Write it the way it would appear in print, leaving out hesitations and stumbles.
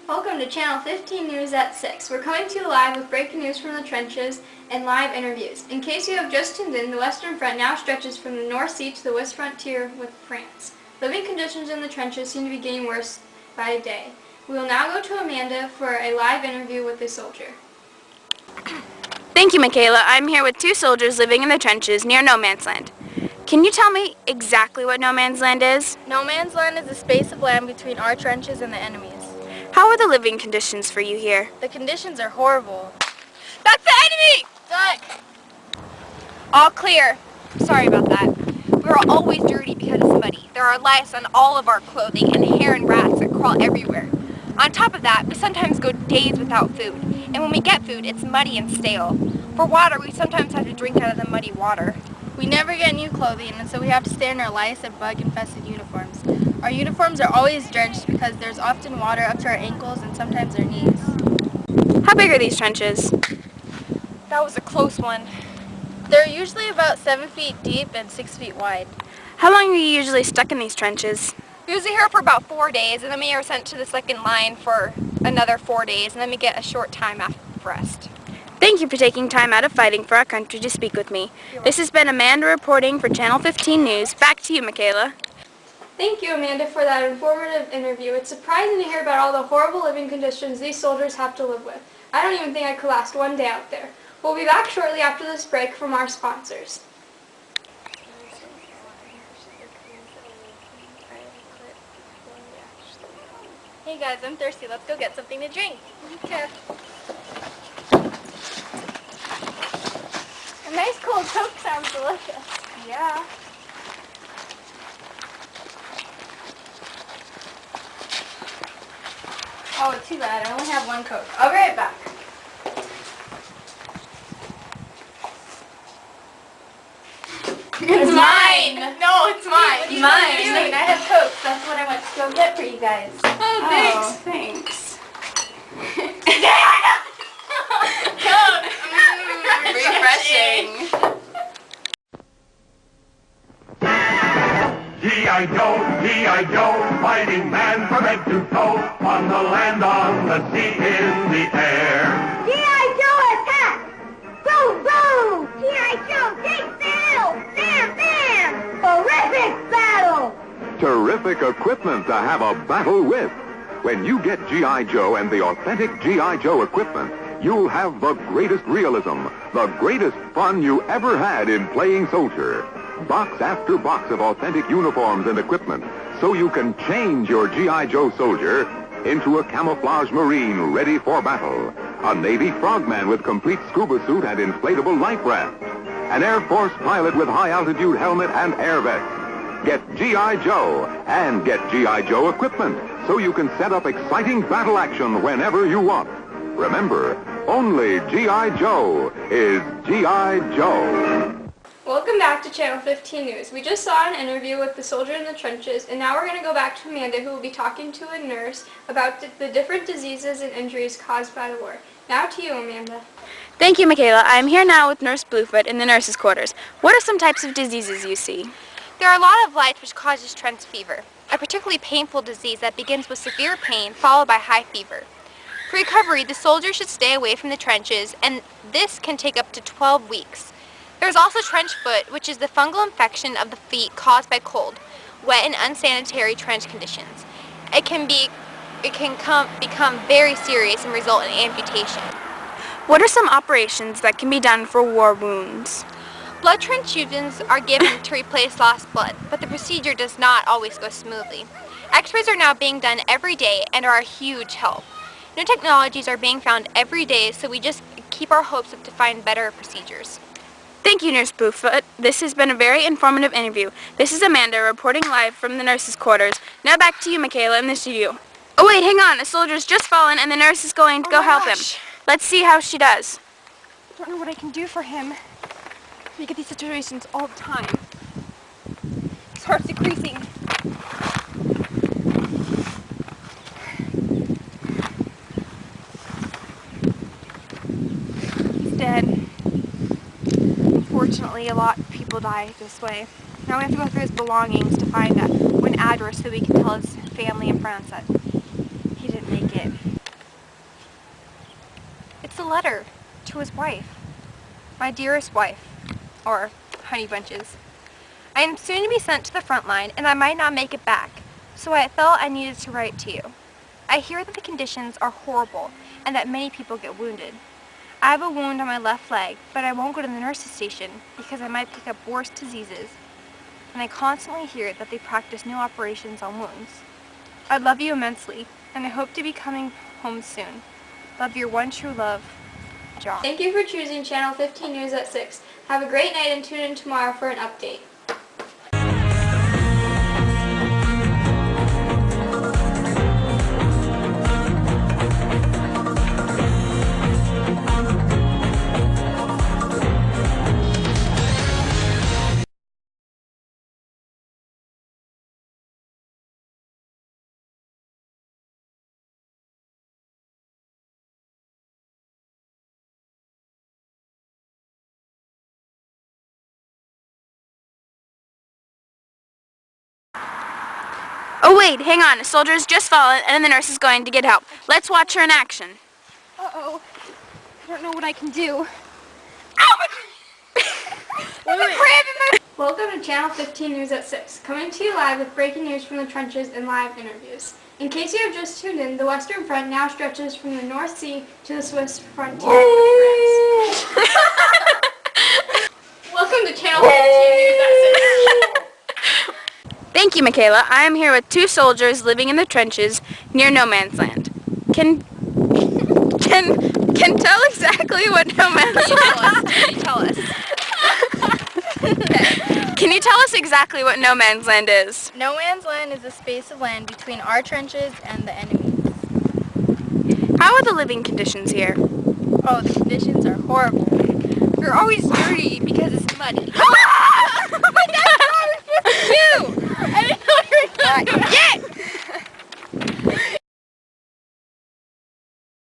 Welcome to Channel 15 News at 6. We're coming to you live with breaking news from the trenches and live interviews. In case you have just tuned in, the Western Front now stretches from the North Sea to the west frontier with France. Living conditions in the trenches seem to be getting worse by the day. We will now go to Amanda for a live interview with a soldier. Thank you, Michaela. I'm here with two soldiers living in the trenches near No Man's Land. Can you tell me exactly what No Man's Land is? No Man's Land is a space of land between our trenches and the enemy's. How are the living conditions for you here? The conditions are horrible. That's the enemy! Duck! All clear. Sorry about that. We're always dirty because it's muddy. There are lice on all of our clothing and hair and rats that crawl everywhere. On top of that, we sometimes go days without food. And when we get food, it's muddy and stale. For water, we sometimes have to drink out of the muddy water. We never get new clothing, and so we have to stay in our lice and bug-infested uniforms. Our uniforms are always drenched because there's often water up to our ankles and sometimes our knees. How big are these trenches? That was a close one. They're usually about 7 feet deep and 6 feet wide. How long are you usually stuck in these trenches? We usually here for about 4 days, and then we are sent to the second line for another 4 days, and then we get a short time after rest. Thank you for taking time out of fighting for our country to speak with me. This has been Amanda reporting for Channel 15 News. Back to you, Michaela. Thank you, Amanda, for that informative interview. It's surprising to hear about all the horrible living conditions these soldiers have to live with. I don't even think I could last one day out there. We'll be back shortly after this break from our sponsors. Hey guys, I'm thirsty. Let's go get something to drink. Okay. A nice cold Coke sounds delicious. Yeah. Oh, too bad. I only have one Coke. I'll be right back. It's mine! No, it's mine. What are you doing? I have Coke. That's what I went to go get for you guys. Oh, thanks. Coke! Refreshing. G.I. Joe, G.I. Joe, fighting man from head to toe, on the land, on the sea, in the air. G.I. Joe attack! Boom, boom! G.I. Joe takes battle! Bam, bam! Horrific battle! Terrific equipment to have a battle with. When you get G.I. Joe and the authentic G.I. Joe equipment, you'll have the greatest realism, the greatest fun you ever had in playing soldier. Box after box of authentic uniforms and equipment, so you can change your G.I. Joe soldier into a camouflage Marine ready for battle, a Navy frogman with complete scuba suit and inflatable life raft, an Air Force pilot with high-altitude helmet and air vest. Get G.I. Joe and get G.I. Joe equipment, so you can set up exciting battle action whenever you want. Remember, only G.I. Joe is G.I. Joe. Welcome back to Channel 15 News. We just saw an interview with the soldier in the trenches, and now we're going to go back to Amanda, who will be talking to a nurse about the different diseases and injuries caused by the war. Now to you, Amanda. Thank you, Michaela. I'm here now with Nurse Bluefoot in the nurses' quarters. What are some types of diseases you see? There are a lot of lice which causes trench fever, a particularly painful disease that begins with severe pain followed by high fever. For recovery, the soldier should stay away from the trenches, and this can take up to 12 weeks. There's also trench foot, which is the fungal infection of the feet caused by cold, wet and unsanitary trench conditions. It can become very serious and result in amputation. What are some operations that can be done for war wounds? Blood transfusions are given to replace lost blood, but the procedure does not always go smoothly. X-rays are now being done every day and are a huge help. New technologies are being found every day, so we just keep our hopes up to find better procedures. Thank you, Nurse Bluefoot. This has been a very informative interview. This is Amanda reporting live from the nurses' quarters. Now back to you, Michaela, in the studio. Oh wait, hang on. A soldier's just fallen and the nurse is going to go help him. Let's see how she does. I don't know what I can do for him. We get these situations all the time. His heart's decreasing. He's dead. Unfortunately, a lot of people die this way. Now we have to go through his belongings to find one address so we can tell his family and friends that he didn't make it. a letter to his wife. My dearest wife, or Honey Bunches. I am soon to be sent to the front line, and I might not make it back, so I felt I needed to write to you. I hear that the conditions are horrible, and that many people get wounded. I have a wound on my left leg, but I won't go to the nurse's station because I might pick up worse diseases. And I constantly hear that they practice new operations on wounds. I love you immensely, and I hope to be coming home soon. Love, your one true love, John. Thank you for choosing Channel 15 News at 6. Have a great night and tune in tomorrow for an update. Oh wait, hang on. A soldier's just fallen and the nurse is going to get help. Let's watch her in action. Uh-oh. I don't know what I can do. Welcome to Channel 15 News at 6, coming to you live with breaking news from the trenches and live interviews. In case you have just tuned in, the Western Front now stretches from the North Sea to the Swiss frontier with France. Welcome to Channel 15 News at 6. Thank you, Michaela. I am here with two soldiers living in the trenches near no man's land. Can tell exactly what no man's land is? Can you tell us? Can you tell us exactly what no man's land is? No man's land is a space of land between our trenches and the enemy's. How are the living conditions here? Oh, the conditions are horrible. You're always dirty because it's muddy.